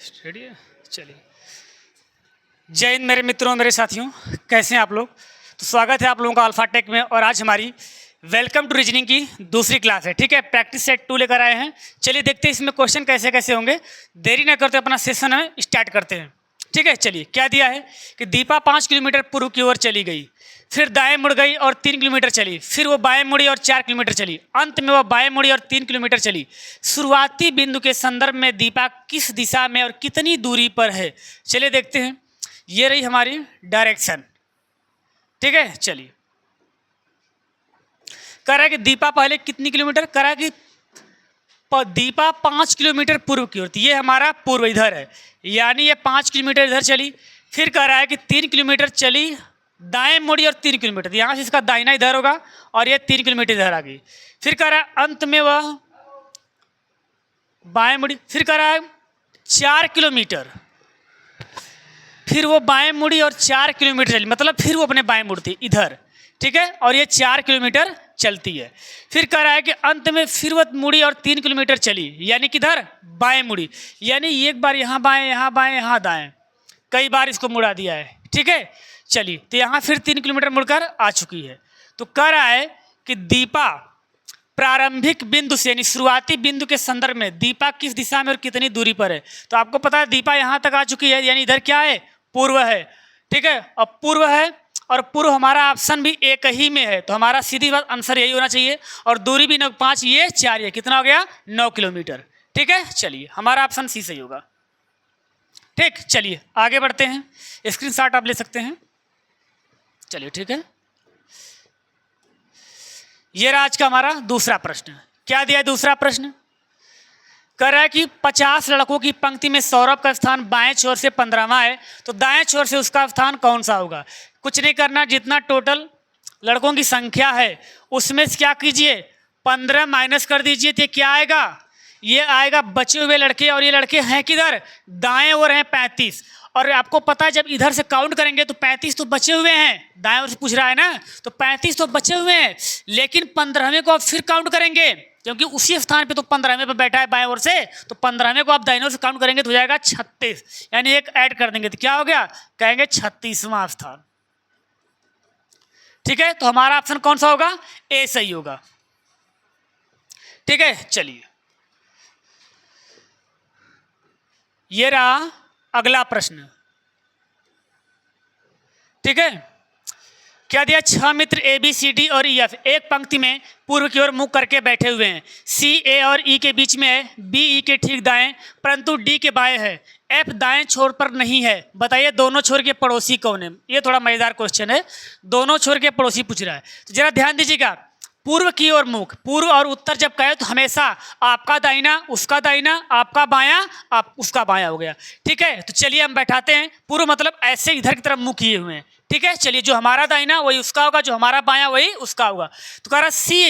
Ready है? चलिए, जय हिंद मेरे मित्रों, मेरे साथियों, कैसे हैं आप लोग। तो स्वागत है आप लोगों का अल्फा टेक में। और आज हमारी वेलकम टू रीजनिंग की दूसरी क्लास है। ठीक है, प्रैक्टिस सेट 2 लेकर आए हैं। चलिए देखते हैं इसमें क्वेश्चन कैसे कैसे होंगे। देरी न करते अपना सेशन में स्टार्ट करते हैं। ठीक है, चलिए क्या दिया है कि दीपा 5 किलोमीटर पूर्व की ओर चली गई, फिर दाएं मुड़ गई और 3 किलोमीटर चली, फिर वो बाएं मुड़ी और 4 किलोमीटर चली, अंत में वो बाएं मुड़ी और 3 किलोमीटर चली। शुरुआती बिंदु के संदर्भ में दीपा किस दिशा में और कितनी दूरी पर है। चलिए देखते हैं। ये रही हमारी डायरेक्शन। ठीक है, चलिए कह रहा है कि दीपा पहले कितनी किलोमीटर, कह रहा है कि दीपा 5 किलोमीटर पूर्व की ओर, ये हमारा पूर्व इधर है, यानी ये 5 किलोमीटर इधर चली। फिर कह रहा है कि 3 किलोमीटर चली, दाएं मुड़ी और 3 किलोमीटर, यहाँ से इसका दाहिना इधर होगा और ये 3 किलोमीटर इधर आ गई। फिर कह रहा है अंत में वह बाएं मुड़ी, फिर कह रहा है 4 किलोमीटर, फिर वो बाएं मुड़ी और 4 किलोमीटर चली, मतलब फिर वो अपने बाएं मुड़ती इधर। ठीक है, और ये 4 किलोमीटर चलती है। फिर कह रहा है कि अंत में फिर वो मुड़ी और 3 किलोमीटर चली, यानी किधर बाएं मुड़ी, यानी एक बार यहाँ बाएं यहाँ दाएं, कई बार इसको मुड़ा दिया है। ठीक है, चलिए तो यहाँ फिर 3 किलोमीटर मुड़कर आ चुकी है। तो कह रहा है कि दीपा प्रारंभिक बिंदु से, यानी शुरुआती बिंदु के संदर्भ में दीपा किस दिशा में और कितनी दूरी पर है। तो आपको पता है दीपा यहाँ तक आ चुकी है, यानी इधर क्या है, पूर्व है। ठीक है, अब पूर्व है और पूर्व हमारा ऑप्शन भी एक ही में है, तो हमारा सीधी बात आंसर यही होना चाहिए। और दूरी भी 5, ये 4, ये कितना हो गया 9 किलोमीटर। ठीक है, चलिए हमारा ऑप्शन सी सही होगा। ठीक, चलिए आगे बढ़ते हैं। स्क्रीनशॉट आप ले सकते हैं। चलिए ठीक है, ये रहा आज का हमारा दूसरा प्रश्न। क्या दिया है दूसरा प्रश्न, कह रहा है कि 50 लड़कों की पंक्ति में सौरभ का स्थान बाएं छोर से 15वां है, तो दाएं छोर से उसका स्थान कौन सा होगा। कुछ नहीं करना, जितना टोटल लड़कों की संख्या है उसमें से क्या कीजिए 15 माइनस कर दीजिए, तो क्या आएगा, ये आएगा बचे हुए लड़के, और ये लड़के हैं किधर, दाएं ओर हैं 35। और आपको पता है जब इधर से काउंट करेंगे तो 35 तो बचे हुए हैं, दाएं ओर से पूछ रहा है ना, तो 35 तो बचे हुए हैं, लेकिन 15वें को आप फिर काउंट करेंगे, क्योंकि उसी स्थान पे तो 15वें पे बैठा है बाएं ओर से, तो 15वें को आप दाहिने ओर से काउंट करेंगे तो हो जाएगा 36, यानी एक ऐड कर देंगे तो क्या हो गया, कहेंगे 36वां स्थान। ठीक है, तो हमारा ऑप्शन कौन सा होगा, ए सही होगा। ठीक है, चलिए ये रहा अगला प्रश्न। ठीक है, क्या दिया, 6 मित्र ए बी सी डी और ई एफ एक पंक्ति में पूर्व की ओर मुख करके बैठे हुए हैं। सी ए और ई के बीच में है, बी ई के ठीक दाएं परंतु डी के बाएं है, एफ दाएं छोर पर नहीं है। बताइए दोनों छोर के पड़ोसी कौन है। ये थोड़ा मजेदार क्वेश्चन है, दोनों छोर के पड़ोसी पूछ रहा है। तो जरा ध्यान दीजिएगा, पूर्व की ओर मुख, पूर्व और उत्तर जब कहे तो हमेशा आपका दाहिना उसका दाहिना, आपका बायां आप उसका बायां हो गया। ठीक है, तो चलिए हम बैठाते हैं। पूर्व मतलब ऐसे इधर की तरफ मुख किए हुए हैं। ठीक है, चलिए जो हमारा दाहिना वही उसका होगा, जो हमारा बायां वही उसका होगा। तो कह रहा सी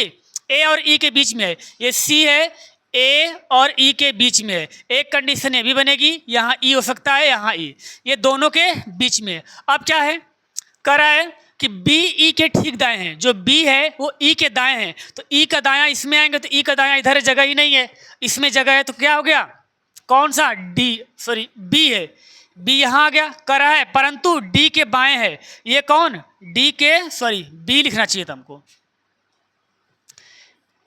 ए और ई के बीच में है, ये सी है, ए और ई के बीच में है। एक कंडीशन ये भी बनेगी, यहाँ ई हो सकता है, यहाँ ई, ये दोनों के बीच में है। अब क्या है, कह रहा है कि बी ई के ठीक दाएं हैं, जो बी है वो ई के दाएं हैं, तो ई का दायां इसमें आएंगे, तो ई का दायां इधर जगह ही नहीं है, इसमें जगह है, तो क्या हो गया, कौन सा, डी सॉरी बी है, बी यहाँ आ गया। कर रहा है परंतु डी के बाएं है, ये कौन, डी के सॉरी बी लिखना चाहिए था हमको,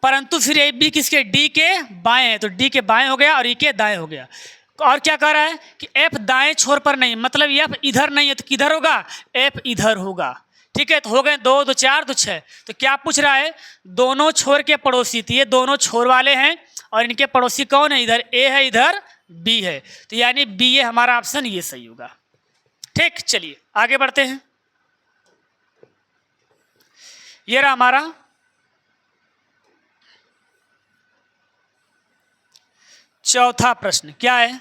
परंतु फिर ये बी किसके, डी के बाएं है, तो डी के बाएं हो गया और ई के दाएं हो गया। और क्या कह रहा है कि एफ दाएं छोर पर नहीं, मतलब एफ इधर नहीं है, तो किधर होगा, एफ इधर होगा। ठीक है, तो हो गए 2 2 4 तो 6। तो क्या पूछ रहा है, दोनों छोर के पड़ोसी, तो ये दोनों छोर वाले हैं और इनके पड़ोसी कौन है, इधर ए है इधर बी है, तो यानी बी ये हमारा ऑप्शन ये सही होगा। ठीक, चलिए आगे बढ़ते हैं। ये रहा हमारा चौथा प्रश्न। क्या है,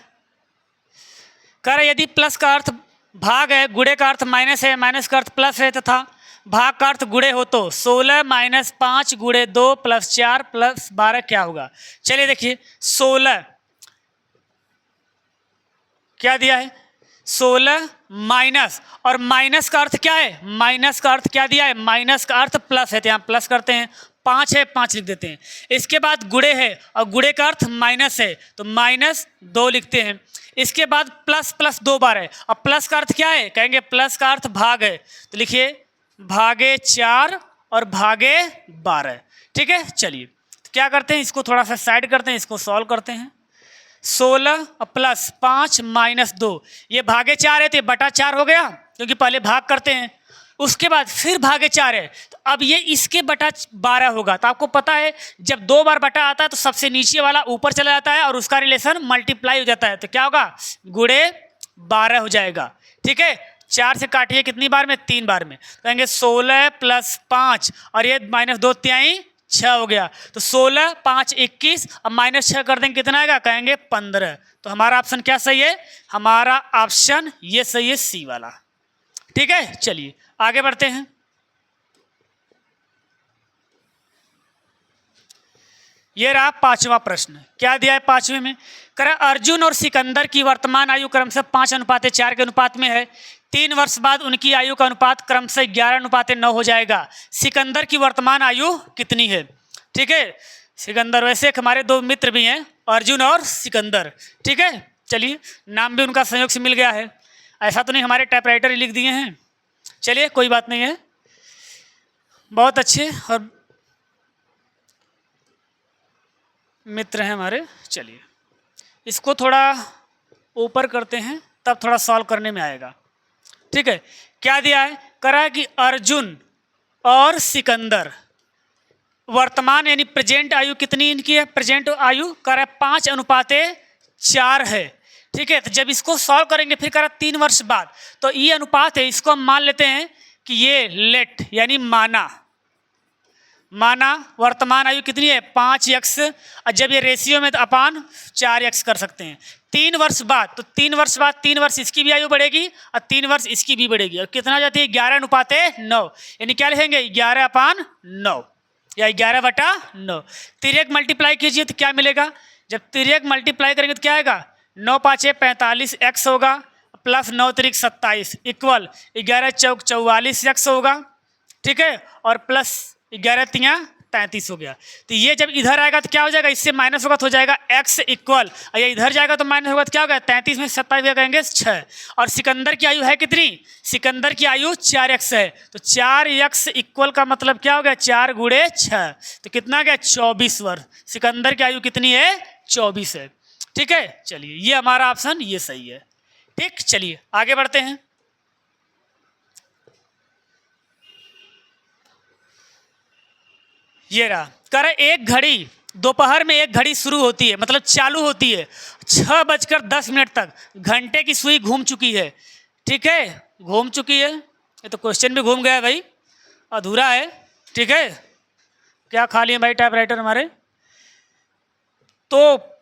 कह रहा यदि प्लस का अर्थ भाग है, गुणे का अर्थ माइनस है, माइनस का अर्थ प्लस है तथा भाग का अर्थ गुणे हो, तो 16 - 5 × 2 + 4 + 12 क्या होगा। चलिए देखिए 16 क्या दिया है, 16 माइनस, और माइनस का अर्थ क्या है, माइनस का अर्थ क्या दिया है, माइनस का अर्थ प्लस है, तो यहाँ प्लस करते हैं, 5 है 5 लिख देते हैं। इसके बाद गुणे है और गुणे का अर्थ माइनस है तो -2 लिखते हैं। इसके बाद प्लस प्लस 2 बार है। अब प्लस का अर्थ क्या है? कहेंगे प्लस का अर्थ भाग है तो लिखिए भागे 4 और भागे 12। ठीक है, चलिए तो क्या करते हैं, इसको थोड़ा सा साइड करते हैं, इसको सॉल्व करते हैं। 16 प्लस 5 माइनस 2, ये भागे 4 है तो ये बटा 4 हो गया क्योंकि पहले भाग करते हैं। उसके बाद फिर भागे 4 है तो अब ये इसके बटा 12 होगा। तो आपको पता है जब 2 बार बटा आता है तो सबसे नीचे वाला ऊपर चला जाता है और उसका रिलेशन मल्टीप्लाई हो जाता है। तो क्या होगा? गुणे 12 हो जाएगा। ठीक है, 4 से काटिए कितनी बार में? 3 बार में। तो कहेंगे 16 प्लस 5 और ये -2 तिहाई 6 हो गया। तो 16 5 21, अब -6 कर देंगे कितना आएगा? कहेंगे 15। तो हमारा ऑप्शन क्या सही है? हमारा ऑप्शन ये सही है, सी वाला। ठीक है, चलिए आगे बढ़ते हैं। ये रहा 5वां प्रश्न। क्या दिया है 5वें में? कह अर्जुन और सिकंदर की वर्तमान आयु क्रमशः 5:4 के अनुपात में है। 3 वर्ष बाद उनकी आयु का अनुपात क्रमशः 11:9 हो जाएगा। सिकंदर की वर्तमान आयु कितनी है? ठीक है, सिकंदर वैसे हमारे 2 मित्र भी हैं, अर्जुन और सिकंदर। ठीक है, चलिए नाम भी उनका संयोग से मिल गया है, ऐसा तो नहीं हमारे टाइपराइटर ही लिख दिए हैं। चलिए कोई बात नहीं है, बहुत अच्छे और मित्र हैं हमारे। चलिए इसको थोड़ा ऊपर करते हैं तब थोड़ा सॉल्व करने में आएगा। ठीक है, क्या दिया है? करा है कि अर्जुन और सिकंदर वर्तमान यानी प्रेजेंट आयु कितनी इनकी है? प्रेजेंट आयु करा 5:4 है। ठीक है, तो जब इसको सॉल्व करेंगे फिर करा 3 वर्ष बाद, तो ये अनुपात है, इसको हम मान लेते हैं कि ये लेट यानी माना वर्तमान आयु कितनी है? 5x, और जब ये रेशियो में तो अपान 4x कर सकते हैं। 3 वर्ष बाद, तो 3 वर्ष बाद 3 वर्ष इसकी भी आयु बढ़ेगी और 3 वर्ष इसकी भी बढ़ेगी और कितना जाती है? 11:9, यानी क्या लिखेंगे? 11/9 या 11/9। तिर्यक मल्टीप्लाई कीजिए तो क्या मिलेगा? जब तिर्यक मल्टीप्लाई करेंगे तो क्या आएगा? 9 5 45x होगा प्लस 9 3 27 इक्वल 11 चौक 44x होगा। ठीक है, और प्लस 11 3 33 हो गया। तो ये जब इधर आएगा तो क्या हो जाएगा? इससे माइनस होगा तो हो जाएगा x इक्वल, और ये इधर जाएगा तो माइनस होगा तो क्या होगा? 33 में 27 कहेंगे 6। और सिकंदर की आयु है कितनी? सिकंदर की आयु 4x है, तो 4x इक्वल का मतलब क्या हो गया? 4 गुणे 6, तो कितना गया? 24 वर्ष। सिकंदर की आयु कितनी है? 24 है। ठीक है, चलिए ये हमारा ऑप्शन ये सही है। ठीक, चलिए आगे बढ़ते हैं। ये रहा, कर एक घड़ी दोपहर में एक घड़ी शुरू होती है, मतलब चालू होती है 6:10 तक। घंटे की सुई घूम चुकी है। ठीक है, घूम चुकी है, ये तो क्वेश्चन भी घूम गया भाई, अधूरा है। ठीक है, क्या खा लिए भाई टाइपराइटर हमारे? तो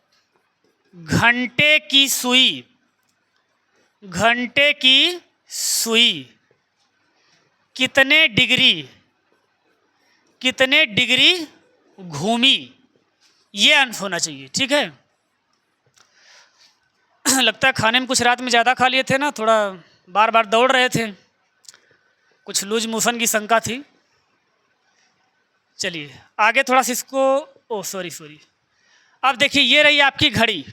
घंटे की सुई कितने डिग्री घूमी, ये आंसर होना चाहिए। ठीक है, लगता है खाने में कुछ रात में ज़्यादा खा लिए थे ना, थोड़ा बार बार दौड़ रहे थे, कुछ लूज मोशन की शंका थी। चलिए आगे थोड़ा सा इसको सॉरी अब देखिए, ये रही आपकी घड़ी,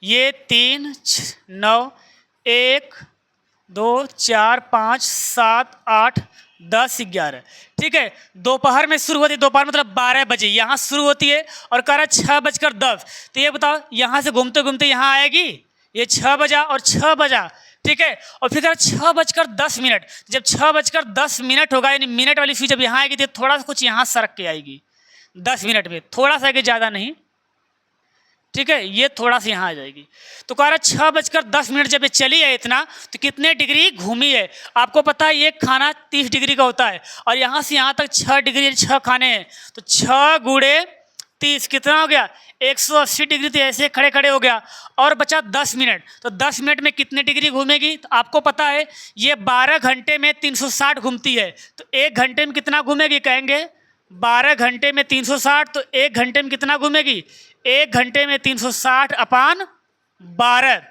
ये 3 9 1 2 4 5 7 8 10 11। ठीक है, दोपहर में शुरू होती है, दोपहर मतलब 12 बजे यहाँ शुरू होती है और कह रहा है 6:10। तो ये बताओ यहाँ से घूमते घूमते यहाँ आएगी, ये 6 बजा और 6 बजा। ठीक है, और फिर कह रहा 6:10। जब 6:10 होगा यानी मिनट वाली सुई जब यहाँ आएगी तो थोड़ा सा कुछ यहाँ सरक के आएगी 10 मिनट में, थोड़ा सा आगे, ज़्यादा नहीं। ठीक है, ये थोड़ा सा यहाँ आ जाएगी। तो कह रहा है 6:10 जब ये चली है इतना, तो कितने डिग्री घूमी है? आपको पता है ये खाना 30 डिग्री का होता है और यहाँ से यहाँ तक 6 डिग्री, 6 खाने हैं, तो 6 गुणे 30 कितना हो गया? 180 डिग्री। तो ऐसे खड़े खड़े हो गया और बचा 10 मिनट। तो 10 मिनट में कितने डिग्री घूमेगी? तो आपको पता है ये 12 घंटे में 360 घूमती है, तो 1 घंटे में कितना घूमेगी? कहेंगे 12 घंटे में 360, तो 1 घंटे में कितना घूमेगी? 1 घंटे में 360/12,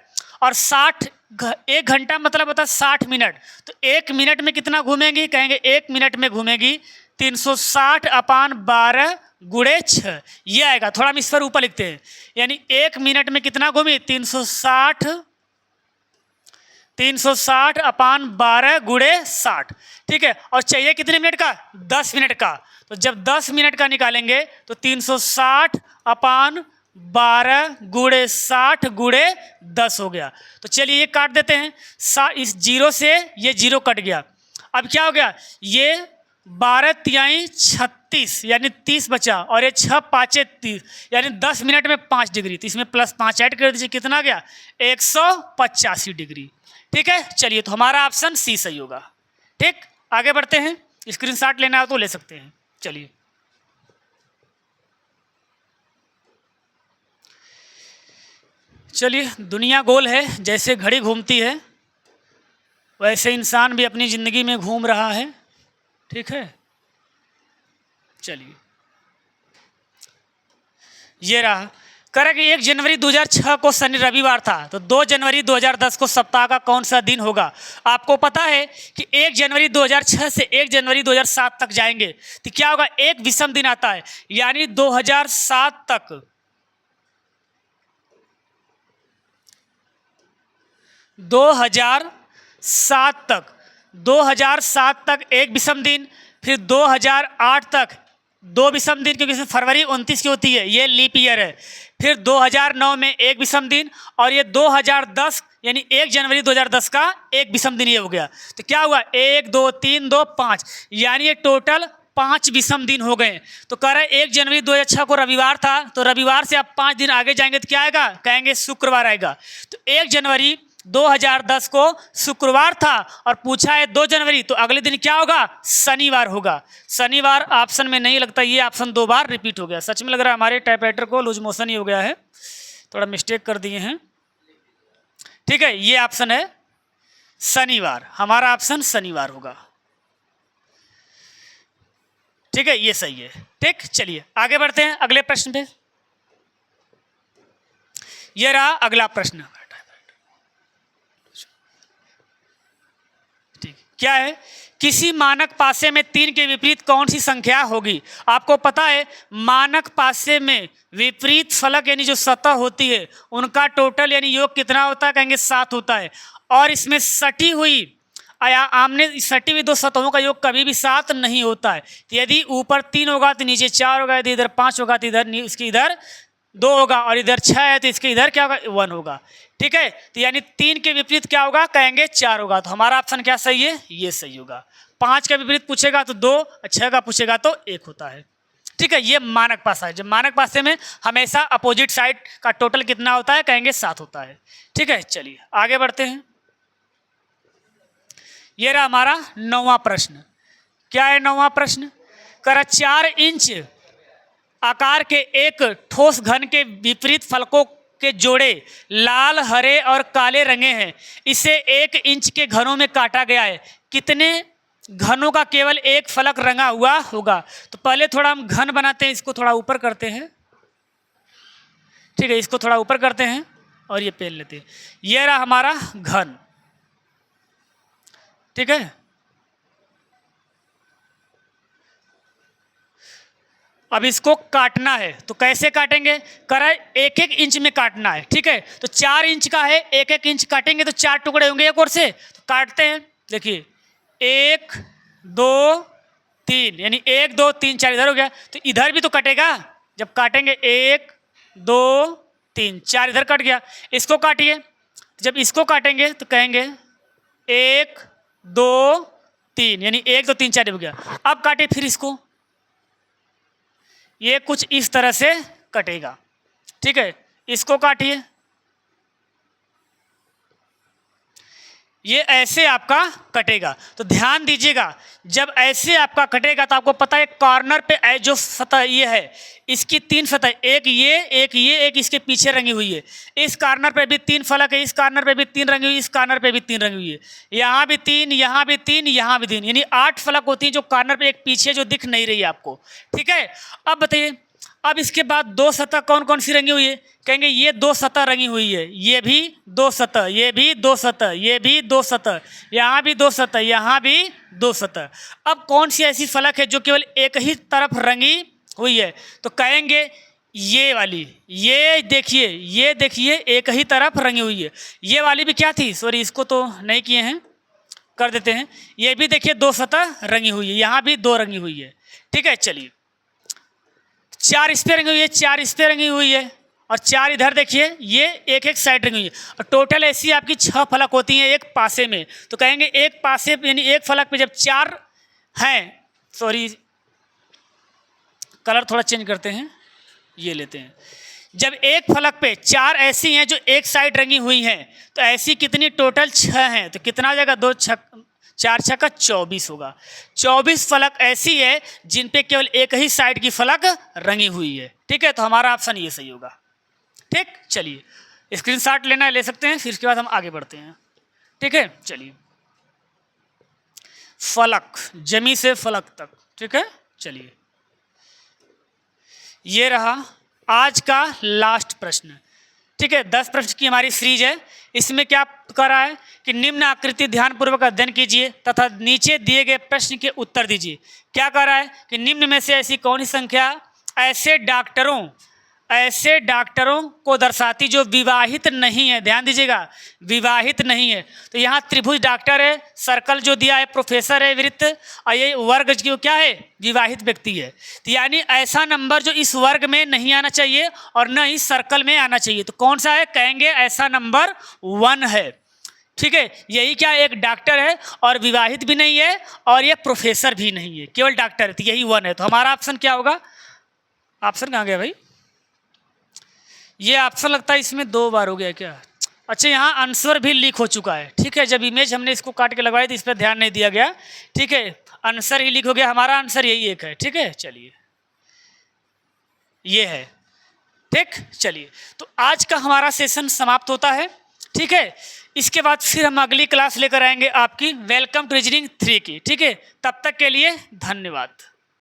और 60 1 घंटा मतलब होता है 60 मिनट, तो 1 मिनट में कितना घूमेंगी, कहेंगे 1 मिनट में घूमेगी 360/12 गुणे 6, ये आएगा। थोड़ा हम इस पर ऊपर लिखते हैं, यानी 1 मिनट में कितना घूमी, 360/12 गुणे 60, ठीक है। और चाहिए कितने मिनट का, 10 मिनट का। तो जब 10 मिनट का निकालेंगे तो 360/12 गुणे 60 गुणे 10 हो गया। तो चलिए ये काट देते हैं, इस जीरो से ये जीरो कट गया। अब क्या हो गया, ये 12 तिहाई 36 यानी 30 बचा, और ये 6 पाँचे 30 यानी 10 मिनट में 5 डिग्री, तो इसमें +5 ऐड कर दीजिए, कितना गया 185 डिग्री, ठीक है। चलिए तो हमारा ऑप्शन सी सही होगा। ठीक, आगे बढ़ते हैं, स्क्रीनशॉट लेना हो तो ले सकते हैं। चलिए चलिए दुनिया गोल है, जैसे घड़ी घूमती है वैसे इंसान भी अपनी ज़िंदगी में घूम रहा है, ठीक है। चलिए ये रहा, करें कि 1 जनवरी 2006 को शनि रविवार था, तो 2 जनवरी 2010 को सप्ताह का कौन सा दिन होगा। आपको पता है कि 1 जनवरी 2006 से 1 जनवरी 2007 तक जाएंगे तो क्या होगा, एक विषम दिन आता है, यानी 2007 तक 2007 तक एक विषम दिन, फिर 2008 तक 2 विषम दिन, क्योंकि इसमें फरवरी 29 की होती है, ये लीप ईयर है। फिर 2009 में एक विषम दिन, और ये 2010 यानी 1 जनवरी 2010 का एक विषम दिन ये हो गया। तो क्या हुआ, 1 2 3 2 5, यानी ये टोटल 5 विषम दिन हो गए। तो कह रहे 1 जनवरी 2006 को रविवार था, तो रविवार से आप 5 दिन आगे जाएंगे तो क्या आएगा, कहेंगे शुक्रवार आएगा। तो 1 जनवरी 2010 को शुक्रवार था और पूछा है 2 जनवरी, तो अगले दिन क्या होगा, शनिवार होगा। शनिवार ऑप्शन में नहीं लगता, ये ऑप्शन 2 बार रिपीट हो गया। सच में लग रहा है हमारे टाइपराइटर को लूज मोशन ही हो गया है, थोड़ा मिस्टेक कर दिए हैं, ठीक है। ये ऑप्शन है शनिवार, हमारा ऑप्शन शनिवार होगा, ठीक है, ये सही है। ठीक, चलिए आगे बढ़ते हैं अगले प्रश्न पे। ये रहा अगला प्रश्न, ठीक, क्या है, किसी मानक पासे में 3 के विपरीत कौन सी संख्या होगी। आपको पता है मानक पासे में विपरीत फलक यानी जो सतह होती है उनका टोटल यानी योग कितना होता है, कहेंगे 7 होता है। और इसमें सटी हुई या आमने सटी हुई 2 सतहों का योग कभी भी 7 नहीं होता है। तो यदि ऊपर 3 होगा तो नीचे 4 होगा, यदि इधर 5 होगा तो इधर इसके इधर 2 होगा, और इधर 6 है तो इसके इधर क्या होगा, 1 होगा, ठीक है। तो यानी 3 के विपरीत क्या होगा, कहेंगे 4 होगा। तो हमारा ऑप्शन क्या सही है, ये सही होगा। 5 का विपरीत पूछेगा तो 2, 6 का पूछेगा तो 1 होता है, ठीक है। ये मानक पासा है, जब मानक पासे में हमेशा अपोजिट साइड का टोटल कितना होता है, कहेंगे 7 होता है, ठीक है। चलिए आगे बढ़ते हैं। ये रहा हमारा 9वां प्रश्न। क्या है 9वां प्रश्न, करा 4 इंच आकार के एक ठोस घन के विपरीत फलकों के जोड़े लाल, हरे और काले रंगे हैं, इसे 1 इंच के घनों में काटा गया है, कितने घनों का केवल एक फलक रंगा हुआ होगा। तो पहले थोड़ा हम घन बनाते हैं, इसको थोड़ा ऊपर करते हैं, ठीक है, इसको थोड़ा ऊपर करते हैं और ये पेन लेते हैं। यह रहा हमारा घन, ठीक है। अब इसको काटना है, तो कैसे काटेंगे, करा 1-1 इंच में काटना है, ठीक है। तो 4 इंच का है, 1-1 इंच काटेंगे तो 4 टुकड़े होंगे एक ओर से, तो काटते हैं। देखिए 1 2 3 यानी 1 2 3 4 इधर हो गया, तो इधर भी तो कटेगा। जब काटेंगे 1 2 3 4 इधर कट गया, इसको काटिए। जब इसको काटेंगे तो कहेंगे 1 2 3 यानी 1 2 3 4 हो गया। अब काटे फिर इसको, ये कुछ इस तरह से कटेगा, ठीक है। इसको काटिए, ये ऐसे आपका कटेगा। तो ध्यान दीजिएगा, जब ऐसे आपका कटेगा तो आपको पता है कॉर्नर पे जो सतह ये है इसकी 3 सतह, एक ये एक इसके पीछे रंगी हुई है। इस कॉर्नर पे भी 3 फलक है, इस कॉर्नर पे भी 3 रंगी हुई, इस कॉर्नर पे भी 3 रंगी हुई है, यहाँ भी 3, यहाँ भी 3, यहाँ भी 3, यानी 8 फलक होती हैं जो कॉर्नर पे एक पीछे जो दिख नहीं रही है आपको, ठीक है। अब बताइए, अब इसके बाद दो सतह कौन कौन सी रंगी हुई है? कहेंगे ये दो सतह रंगी हुई है, ये भी दो सतह, ये भी दो सतह, ये भी दो सतह, यहाँ भी दो सतह, यहाँ भी दो सतह। अब कौन सी ऐसी फलक है जो केवल एक ही तरफ रंगी हुई है? तो कहेंगे ये वाली, ये देखिए एक ही तरफ रंगी हुई है। ये वाली भी क्या थी, सॉरी इसको तो नहीं किए हैं, कर देते हैं। ये भी देखिए दो सतह रंगी हुई है, यहाँ भी दो रंगी हुई है। ठीक है, चलिए चार इस पे रंगी हुई है, चार इस पे रंगी हुई है, और चार इधर देखिए ये एक एक साइड रंगी हुई है। और टोटल ऐसी आपकी 6 फलक होती हैं एक पासे में। तो कहेंगे एक पासे यानी एक फलक पे जब 4 हैं, सॉरी कलर थोड़ा चेंज करते हैं, ये लेते हैं। जब एक फलक पे 4 ऐसी हैं जो एक साइड रंगी हुई हैं, तो ऐसी कितनी टोटल 6 हैं। तो कितना आ जाएगा, 2 4 6 का 24 होगा। 24 फलक ऐसी है जिन पे केवल एक ही साइड की फलक रंगी हुई है। ठीक है, तो हमारा ऑप्शन ये सही होगा। ठीक, चलिए स्क्रीनशॉट लेना है ले सकते हैं, फिर इसके बाद हम आगे बढ़ते हैं। ठीक है, चलिए फलक, जमी से फलक तक। ठीक है, चलिए ये रहा आज का लास्ट प्रश्न। ठीक है, 10 प्रश्न की हमारी सीरीज है। इसमें क्या कर रहा है कि निम्न आकृति ध्यानपूर्वक अध्ययन कीजिए तथा नीचे दिए गए प्रश्न के उत्तर दीजिए। क्या कर रहा है कि निम्न में से ऐसी कौन सी संख्या ऐसे डॉक्टरों को दर्शाती जो विवाहित नहीं है। ध्यान दीजिएगा, विवाहित नहीं है। तो यहाँ त्रिभुज डॉक्टर है, सर्कल जो दिया है प्रोफेसर है, वृत्त, और ये वर्ग जो क्या है विवाहित व्यक्ति है। तो यानी ऐसा नंबर जो इस वर्ग में नहीं आना चाहिए और न ही सर्कल में आना चाहिए। तो कौन सा है? कहेंगे ऐसा नंबर 1 है। ठीक है, यही क्या एक डॉक्टर है और विवाहित भी नहीं है और ये प्रोफेसर भी नहीं है, केवल डॉक्टर है, तो यही 1 है। तो हमारा ऑप्शन क्या होगा? ऑप्शन कहाँ गया भाई? ये ऑप्शन लगता है इसमें 2 बार हो गया क्या? अच्छा, यहाँ आंसर भी लीक हो चुका है। ठीक है, जब इमेज हमने इसको काट के लगवाई थी इस पर ध्यान नहीं दिया गया। ठीक है, आंसर ही लीक हो गया। हमारा आंसर यही एक है। ठीक है, चलिए ये है। ठीक, चलिए तो आज का हमारा सेशन समाप्त होता है। ठीक है, इसके बाद फिर हम अगली क्लास लेकर आएंगे आपकी वेलकम टू रीजनिंग 3 की। ठीक है, तब तक के लिए धन्यवाद।